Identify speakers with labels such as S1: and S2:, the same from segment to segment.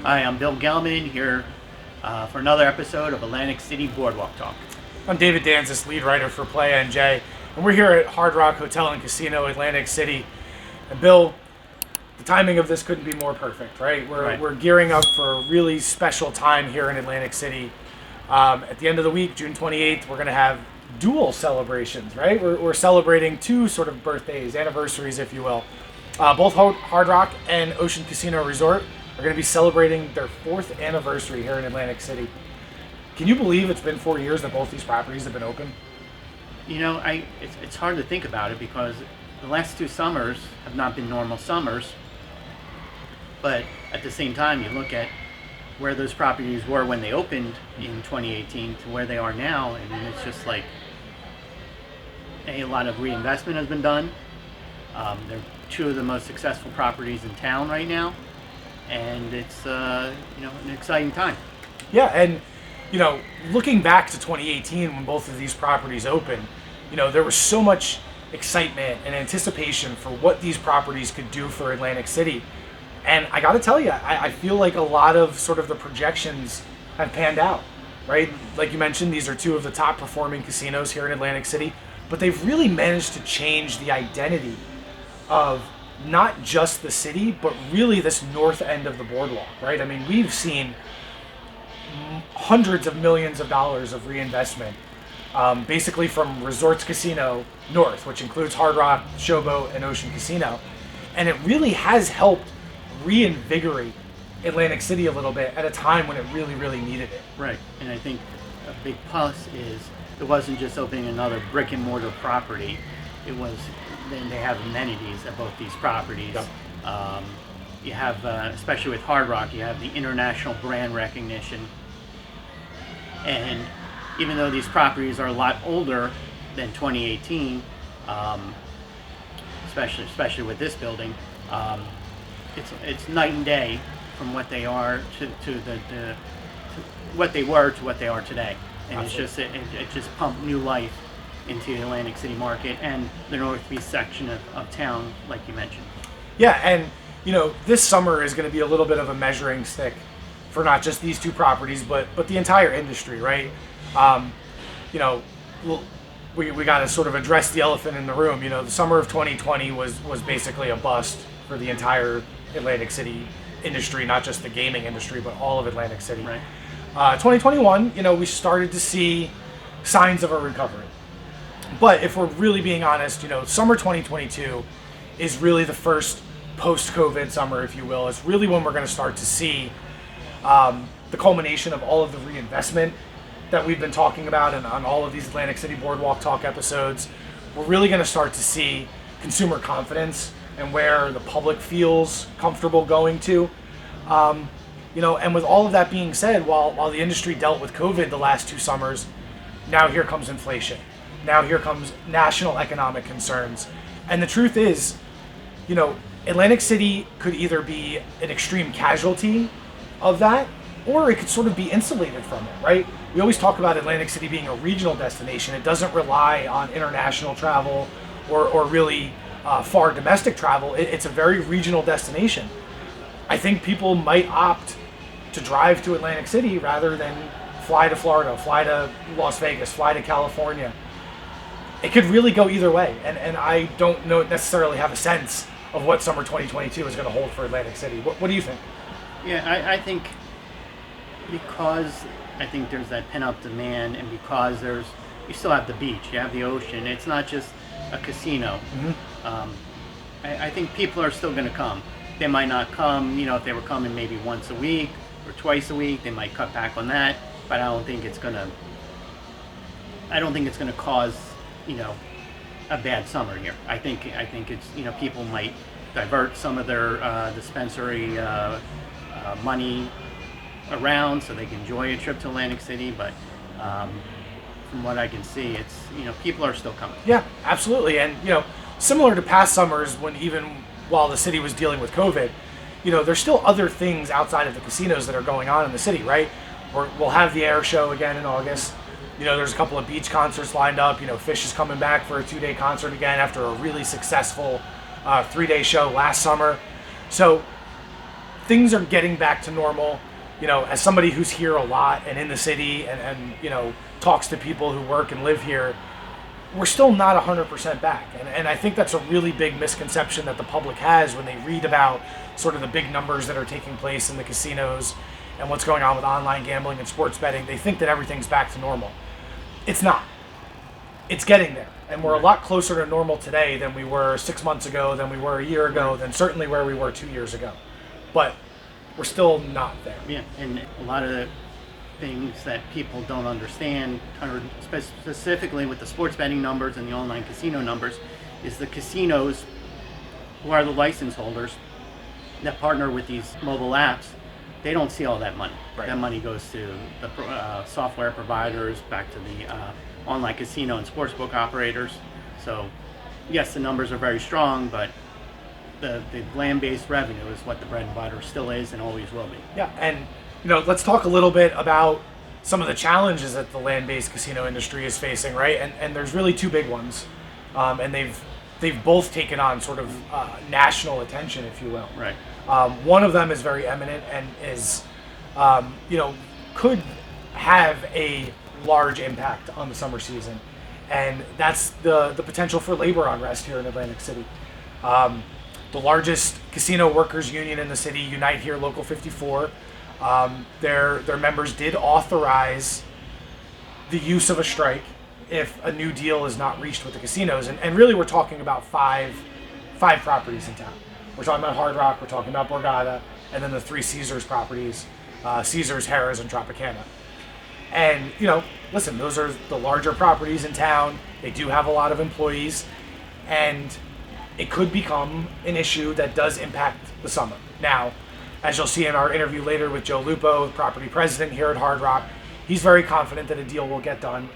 S1: Hi, I'm Bill Gelman here for another episode of Atlantic City Boardwalk Talk.
S2: I'm David Danzis, lead writer for Play NJ, and we're here at Hard Rock Hotel and Casino, Atlantic City. And Bill, the timing of this couldn't be more perfect, right? We're gearing up for a really special time here in Atlantic City. At the end of the week, June 28th, we're going to have dual celebrations, right? We're celebrating two sort of birthdays, anniversaries, if you will. Both Hard Rock and Ocean Casino Resort are going to be celebrating their 4th anniversary here in Atlantic City. Can you believe it's been 4 years that both these properties have been open?
S1: You know, it's hard to think about it because the last 2 summers have not been normal summers. But at the same time, you look at where those properties were when they opened in 2018 to where they are now, and it's just like a lot of reinvestment has been done. They're 2 of the most successful properties in town right now, and it's an exciting time.
S2: Yeah, and looking back to 2018 when both of these properties opened, there was so much excitement and anticipation for what these properties could do for Atlantic City. And I got to tell you, I feel like a lot of sort of the projections have panned out, right? Like you mentioned, these are 2 of the top performing casinos here in Atlantic City, but they've really managed to change the identity of not just the city, but really this north end of the boardwalk, right? I mean, we've seen hundreds of millions of dollars of reinvestment, basically from Resorts Casino North, which includes Hard Rock, Showboat, and Ocean Casino. And it really has helped reinvigorate Atlantic City a little bit at a time when it really, really needed it.
S1: Right, and I think a big plus is it wasn't just opening another brick and mortar property. It was, then they have amenities at both these properties. Yep. You have, especially with Hard Rock, you have the international brand recognition. And even though these properties are a lot older than 2018, especially with this building, it's night and day from what they are to what they were to what they are today. And Absolutely. it just pumped new life into the Atlantic City market and the northeast section of town, like you mentioned.
S2: Yeah, and this summer is going to be a little bit of a measuring stick for not just these 2 properties, but the entire industry, right? We got to sort of address the elephant in the room. The summer of 2020 was basically a bust for the entire Atlantic City industry, not just the gaming industry, but all of Atlantic City.
S1: Right.
S2: 2021, we started to see signs of a recovery. But if we're really being honest, summer 2022 is really the first post-COVID summer, if you will. It's really when we're going to start to see the culmination of all of the reinvestment that we've been talking about and on all of these Atlantic City Boardwalk Talk episodes. We're really going to start to see consumer confidence and where the public feels comfortable going to. And with all of that being said, while the industry dealt with COVID the last 2 summers, now here comes inflation. Now here comes national economic concerns. And the truth is, Atlantic City could either be an extreme casualty of that, or it could sort of be insulated from it, right? We always talk about Atlantic City being a regional destination. It doesn't rely on international travel or really far domestic travel. It's a very regional destination. I think people might opt to drive to Atlantic City rather than fly to Florida, fly to Las Vegas, fly to California. It could really go either way, and I don't necessarily have a sense of what summer 2022 is going to hold for Atlantic City. What do you think?
S1: Yeah, I think because I think there's that pent-up demand, and because you still have the beach, you have the ocean. It's not just a casino. Mm-hmm. I think people are still going to come. They might not come, if they were coming maybe once a week or twice a week, they might cut back on that. But I don't think it's going to cause a bad summer here. I think it's people might divert some of their dispensary money around so they can enjoy a trip to Atlantic City. But from what I can see, it's people are still coming.
S2: Yeah, absolutely. And similar to past summers, when even while the city was dealing with COVID, there's still other things outside of the casinos that are going on in the city, right? We'll have the air show again in August. There's a couple of beach concerts lined up. Fish is coming back for a 2-day concert again after a really successful 3-day show last summer. So things are getting back to normal. As somebody who's here a lot and in the city and talks to people who work and live here, we're still not 100% back. And I think that's a really big misconception that the public has when they read about sort of the big numbers that are taking place in the casinos and what's going on with online gambling and sports betting. They think that everything's back to normal. It's not. It's getting there. And we're a lot closer to normal today than we were 6 months ago, than we were a year ago, than certainly where we were 2 years ago. But we're still not there.
S1: Yeah, and a lot of the things that people don't understand, specifically with the sports betting numbers and the online casino numbers, is the casinos, who are the license holders that partner with these mobile apps, they don't see all that money.
S2: Right.
S1: That money goes to the software providers, back to the online casino and sportsbook operators. So yes, the numbers are very strong, but the land-based revenue is what the bread and butter still is and always will be.
S2: Yeah, and let's talk a little bit about some of the challenges that the land-based casino industry is facing, right? And there's really two big ones, and they've both taken on sort of national attention, if you will.
S1: Right.
S2: One of them is very eminent and is, could have a large impact on the summer season, and that's the potential for labor unrest here in Atlantic City. The largest casino workers union in the city, Unite Here Local 54, their members did authorize the use of a strike if a new deal is not reached with the casinos, and really we're talking about five properties in town. We're talking about Hard Rock, we're talking about Borgata, and then the 3 Caesars properties, Caesars, Harrah's, and Tropicana. And, listen, those are the larger properties in town. They do have a lot of employees, and it could become an issue that does impact the summer. Now, as you'll see in our interview later with Joe Lupo, the property president here at Hard Rock, he's very confident that a deal will get done.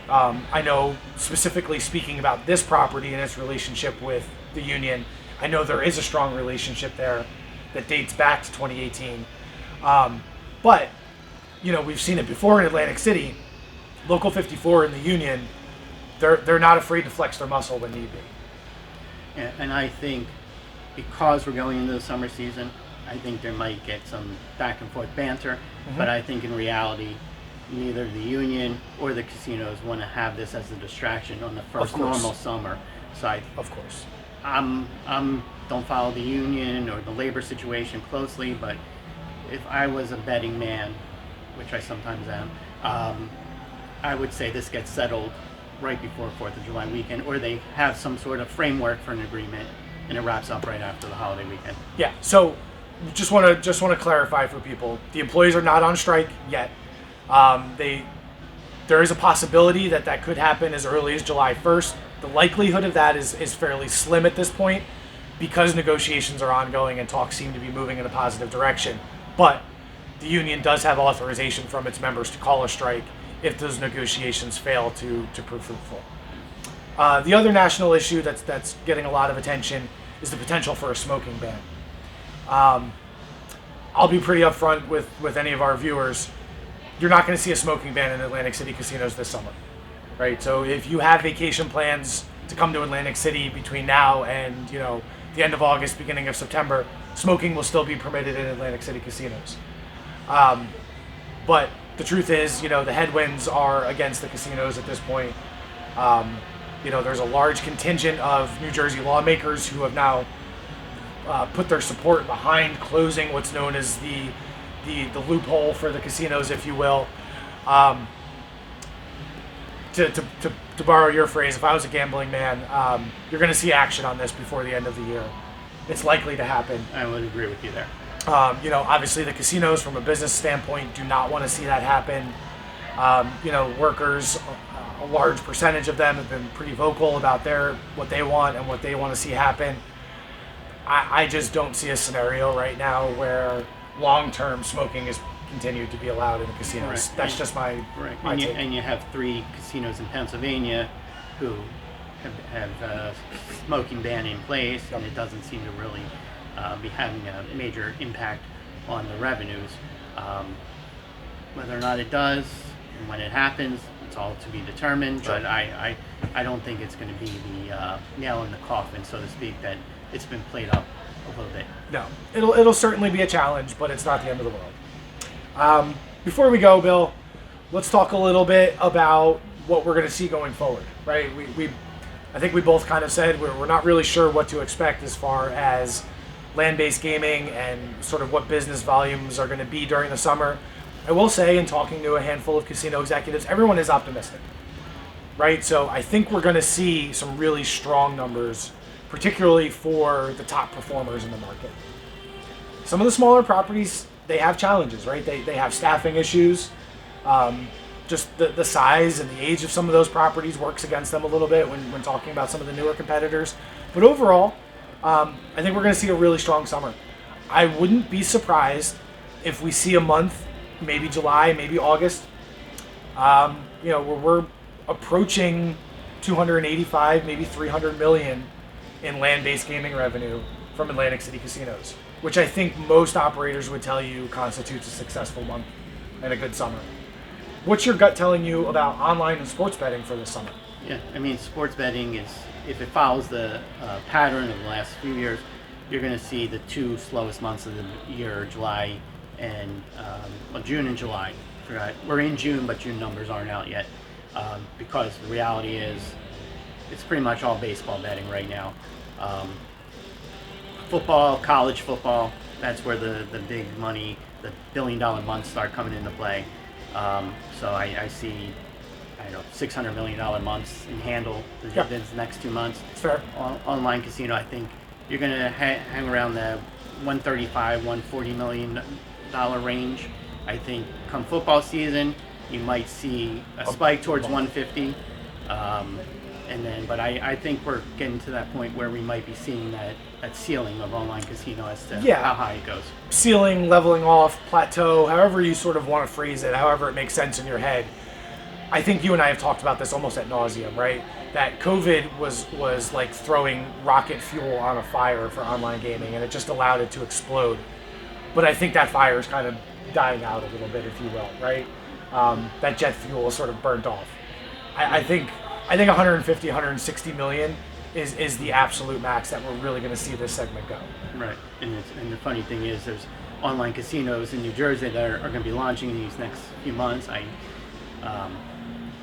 S2: I know, specifically speaking about this property and its relationship with the union, I know there is a strong relationship there that dates back to 2018. But we've seen it before in Atlantic City. Local 54 and the union, they're not afraid to flex their muscle when need be.
S1: Yeah, and I think because we're going into the summer season, I think there might get some back and forth banter, but I think in reality, neither the union or the casinos want to have this as a distraction on the first normal summer. So
S2: of course,
S1: I'm don't follow the union or the labor situation closely, but if I was a betting man, which I sometimes am, I would say this gets settled right before 4th of July weekend, or they have some sort of framework for an agreement and it wraps up right after the holiday weekend.
S2: Yeah, so just want to clarify for people, the employees are not on strike yet. There is a possibility that could happen as early as July 1st. The likelihood of that is fairly slim at this point because negotiations are ongoing and talks seem to be moving in a positive direction. But the union does have authorization from its members to call a strike if those negotiations fail to prove fruitful. The other national issue that's getting a lot of attention is the potential for a smoking ban. I'll be pretty upfront with any of our viewers. You're not going to see a smoking ban in Atlantic City casinos this summer, right? So if you have vacation plans to come to Atlantic City between now and the end of August, beginning of September, smoking will still be permitted in Atlantic City casinos. But the truth is, the headwinds are against the casinos at this point. There's a large contingent of New Jersey lawmakers who have now put their support behind closing what's known as the loophole for the casinos, if you will. To borrow your phrase, if I was a gambling man, you're going to see action on this before the end of the year. It's likely to happen.
S1: I would agree with you there.
S2: Obviously the casinos from a business standpoint do not want to see that happen. Workers, a large percentage of them have been pretty vocal about what they want and what they want to see happen. I just don't see a scenario right now where long-term smoking is continued to be allowed in the casinos.
S1: Right.
S2: That's just my take.
S1: And you have 3 casinos in Pennsylvania who have a smoking ban in place, and it doesn't seem to really be having a major impact on the revenues. Whether or not it does, and when it happens, It's all to be determined, but I don't think it's going to be the nail in the coffin, so to speak, that it's been played up a little bit.
S2: No, it'll certainly be a challenge, but it's not the end of the world. Before we go, Bill, let's talk a little bit about what we're going to see going forward, right? I think we both kind of said we're not really sure what to expect as far as land-based gaming and sort of what business volumes are going to be during the summer. I will say, in talking to a handful of casino executives, everyone is optimistic, right? So I think we're going to see some really strong numbers, particularly for the top performers in the market. Some of the smaller properties, they have challenges, right? They have staffing issues. Just the size and the age of some of those properties works against them a little bit when talking about some of the newer competitors. But overall, I think we're going to see a really strong summer. I wouldn't be surprised if we see a month, maybe July, maybe August, where we're approaching 285, maybe 300 million in land-based gaming revenue from Atlantic City casinos, which I think most operators would tell you constitutes a successful month and a good summer. What's your gut telling you about online and sports betting for this summer?
S1: Yeah, I mean, sports betting is, if it follows the pattern of the last few years, you're going to see the two slowest months of the year, July and June and July. We're in June, but June numbers aren't out yet, because the reality is it's pretty much all baseball betting right now. Football, college football, that's where the big money, the billion-dollar months start coming into play. So I see, $600 million months in handle the next 2 months.
S2: Fair.
S1: Online casino, I think you're going to hang around the $135, $140 million range. I think come football season, you might see a spike towards 150. But I think we're getting to that point where we might be seeing that ceiling of online casino as to how high it goes.
S2: Ceiling, leveling off, plateau, however you sort of want to phrase it, however it makes sense in your head. I think you and I have talked about this almost ad nauseum, right? That COVID was like throwing rocket fuel on a fire for online gaming, and it just allowed it to explode. But I think that fire is kind of dying out a little bit, if you will, right? That jet fuel is sort of burnt off. I think 150, 160 million is the absolute max that we're really going to see this segment go.
S1: Right, and the funny thing is, there's online casinos in New Jersey that are going to be launching in these next few months. I'm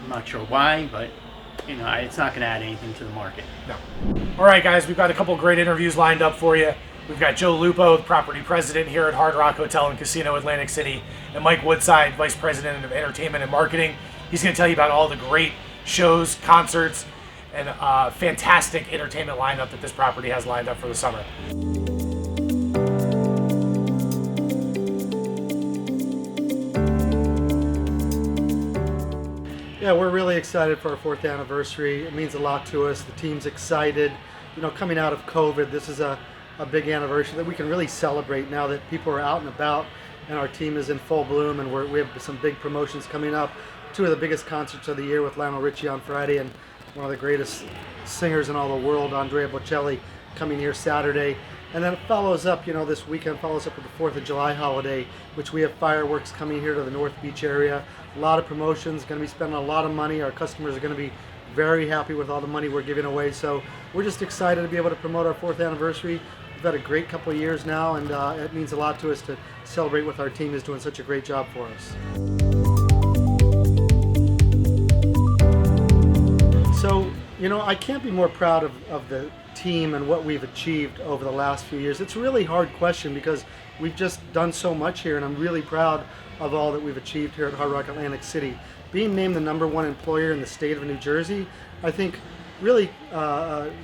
S1: not sure why, but it's not going to add anything to the market.
S2: No. All right, guys, we've got a couple great interviews lined up for you. We've got Joe Lupo, the property president here at Hard Rock Hotel and Casino Atlantic City, and Mike Woodside, vice president of entertainment and marketing. He's going to tell you about all the great shows, concerts, and fantastic entertainment lineup that this property has lined up for the summer.
S3: Yeah, we're really excited for our 4th anniversary. It means a lot to us. The team's excited. Coming out of COVID, this is a big anniversary that we can really celebrate now that people are out and about and our team is in full bloom, and we have some big promotions coming up. 2 of the biggest concerts of the year with Lionel, Richie on Friday, and one of the greatest singers in all the world, Andrea, Bocelli, coming here Saturday. And then it follows up, this weekend follows up with the 4th of July holiday, which we have fireworks coming here to the North Beach area. A lot of promotions, going to be spending a lot of money. Our customers are going to be very happy with all the money we're giving away. So we're just excited to be able to promote our 4th anniversary. We've had a great couple of years now, and it means a lot to us to celebrate with our team is doing such a great job for us. So, I can't be more proud of the team and what we've achieved over the last few years. It's a really hard question because we've just done so much here, and I'm really proud of all that we've achieved here at Hard Rock Atlantic City. Being named the #1 employer in the state of New Jersey, I think really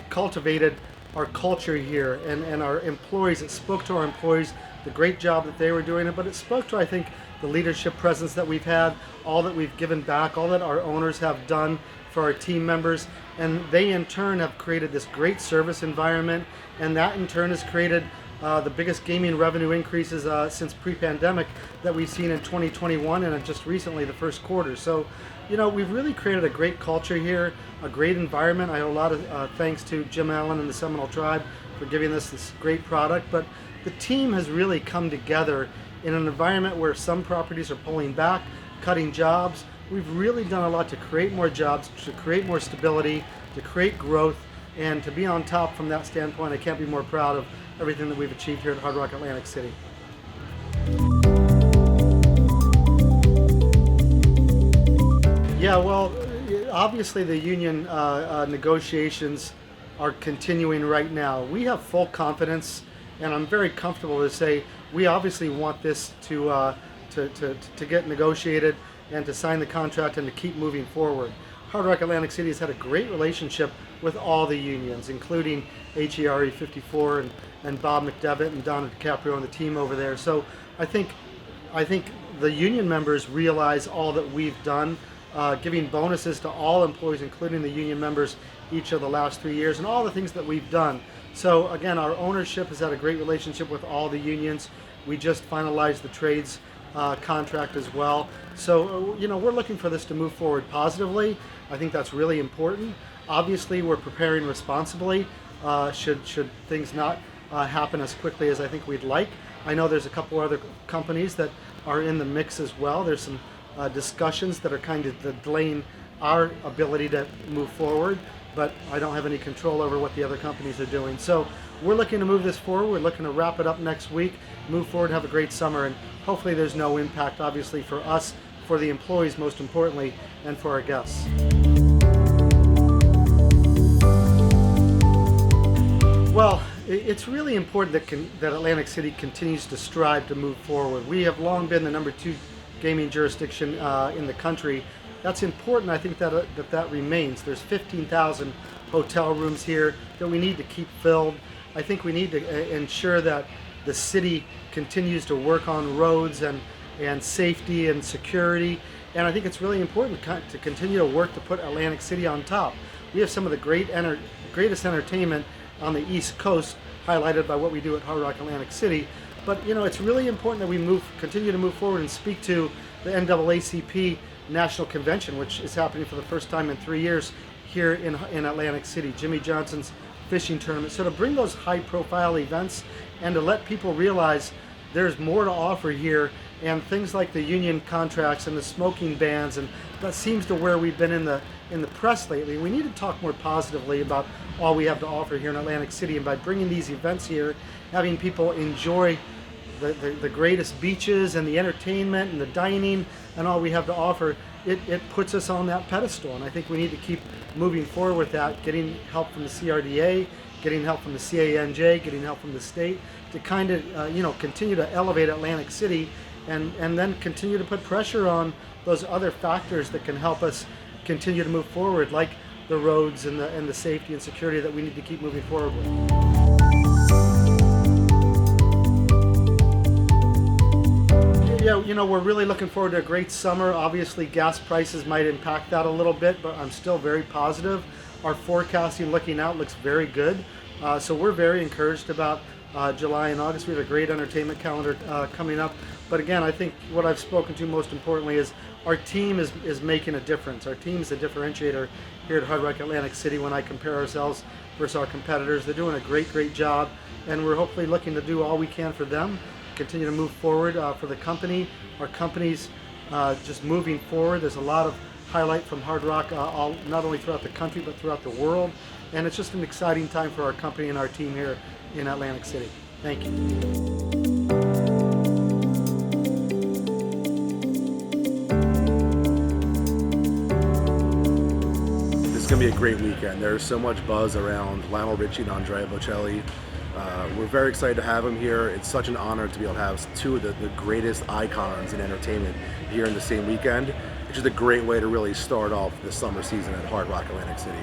S3: cultivated our culture here and our employees. It spoke to our employees, the great job that they were doing, but it spoke to, I think, the leadership presence that we've had, all that we've given back, all that our owners have done for our team members, and they in turn have created this great service environment, and that in turn has created the biggest gaming revenue increases since pre-pandemic that we've seen in 2021 and just recently the first quarter. So, we've really created a great culture here, a great environment. I owe a lot of thanks to Jim Allen and the Seminole Tribe for giving us this great product, but the team has really come together in an environment where some properties are pulling back, cutting jobs, we've really done a lot to create more jobs, to create more stability, to create growth, and to be on top from that standpoint. I can't be more proud of everything that we've achieved here at Hard Rock Atlantic City. Yeah, well, obviously the union negotiations are continuing right now. We have full confidence, and I'm very comfortable to say we obviously want this to get negotiated and to sign the contract and to keep moving forward. Hard Rock Atlantic City has had a great relationship with all the unions, including HERE 54 and Bob McDevitt and Donna DiCaprio and the team over there. So I think the union members realize all that we've done, giving bonuses to all employees, including the union members, each of the last 3 years, and all the things that we've done. So again, our ownership has had a great relationship with all the unions. We just finalized the trades contract as well. So we're looking for this to move forward positively. I think that's really important. Obviously, we're preparing responsibly should things not happen as quickly as I think we'd like. I know there's a couple other companies that are in the mix as well. There's some discussions that are kind of delaying our ability to move forward, but I don't have any control over what the other companies are doing. So we're looking to move this forward. We're looking to wrap it up next week, move forward, have a great summer, and hopefully there's no impact, obviously, for us, for the employees most importantly, and for our guests. Well, it's really important that Atlantic City continues to strive to move forward. We have long been the number 2 gaming jurisdiction in the country. That's important. I think that remains. There's 15,000 hotel rooms here that we need to keep filled. I think we need to ensure that the city continues to work on roads and safety and security. And I think it's really important to continue to work to put Atlantic City on top. We have some of the greatest entertainment on the East Coast, highlighted by what we do at Hard Rock Atlantic City. But it's really important that we continue to move forward and speak to the NAACP National Convention, which is happening for the first time in 3 years here in Atlantic City. Jimmy Johnson's fishing tournament. So to bring those high-profile events and to let people realize there's more to offer here, and things like the union contracts and the smoking bans, and that seems to where we've been in the press lately. We need to talk more positively about all we have to offer here in Atlantic City, and by bringing these events here, having people enjoy the greatest beaches and the entertainment and the dining and all we have to offer, it puts us on that pedestal. And I think we need to keep moving forward with that, getting help from the CRDA, getting help from the CANJ, getting help from the state to kind of continue to elevate Atlantic City, and then continue to put pressure on those other factors that can help us continue to move forward, like the roads and the safety and security that we need to keep moving forward with. Yeah, we're really looking forward to a great summer. Obviously, gas prices might impact that a little bit, but I'm still very positive. Our forecasting looking out looks very good. So we're very encouraged about July and August. We have a great entertainment calendar coming up. But again, I think what I've spoken to most importantly is our team is making a difference. Our team is a differentiator here at Hard Rock Atlantic City when I compare ourselves versus our competitors. They're doing a great job, and we're hopefully looking to do all we can for them, continue to move forward for the company. Our company's just moving forward. There's a lot of highlight from Hard Rock, not only throughout the country, but throughout the world. And it's just an exciting time for our company and our team here in Atlantic City. Thank you.
S4: It's going to be a great weekend. There's so much buzz around Lionel, Richie, and Andrea Bocelli. We're very excited to have them here. It's such an honor to be able to have 2 of the greatest icons in entertainment here in the same weekend. It's just a great way to really start off the summer season at Hard Rock Atlantic City.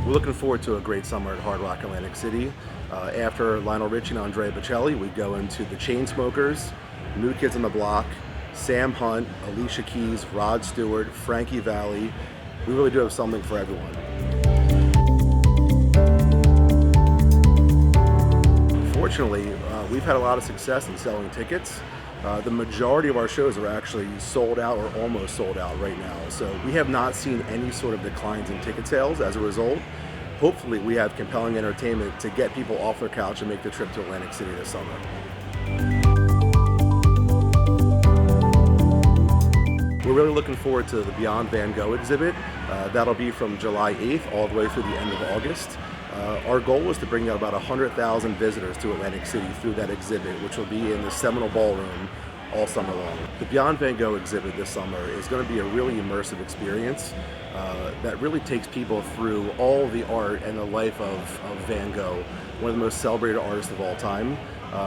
S4: We're looking forward to a great summer at Hard Rock Atlantic City. After Lionel Richie and Andrea Bocelli, we go into the Chainsmokers, New Kids on the Block, Sam Hunt, Alicia Keys, Rod Stewart, Frankie Valli. We really do have something for everyone. Fortunately, we've had a lot of success in selling tickets. The majority of our shows are actually sold out or almost sold out right now. So we have not seen any sort of declines in ticket sales as a result. Hopefully we have compelling entertainment to get people off their couch and make the trip to Atlantic City this summer. We're really looking forward to the Beyond Van Gogh exhibit. That'll be from July 8th all the way through the end of August. Our goal is to bring out about 100,000 visitors to Atlantic City through that exhibit, which will be in the Seminole Ballroom all summer long. The Beyond Van Gogh exhibit this summer is going to be a really immersive experience that really takes people through all the art and the life of Van Gogh, one of the most celebrated artists of all time.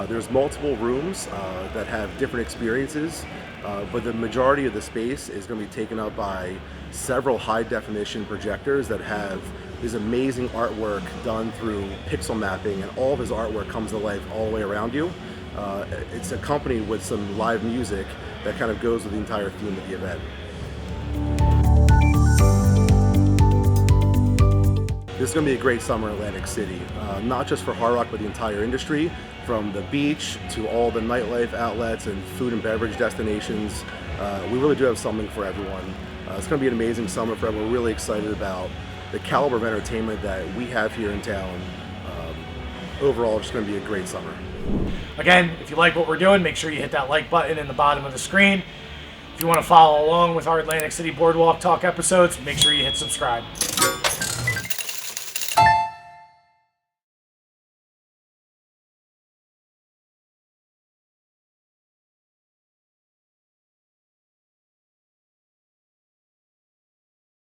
S4: There's multiple rooms that have different experiences, but the majority of the space is going to be taken up by several high-definition projectors that have this amazing artwork done through pixel mapping, and all of his artwork comes to life all the way around you. It's accompanied with some live music that kind of goes with the entire theme of the event. This is going to be a great summer in Atlantic City, not just for Hard Rock, but the entire industry, from the beach to all the nightlife outlets and food and beverage destinations. We really do have something for everyone. It's going to be an amazing summer for everyone. We're really excited about the caliber of entertainment that we have here in town. Overall, it's going to be a great summer.
S2: Again, if you like what we're doing, make sure you hit that like button in the bottom of the screen. If you want to follow along with our Atlantic City Boardwalk Talk episodes, make sure you hit subscribe.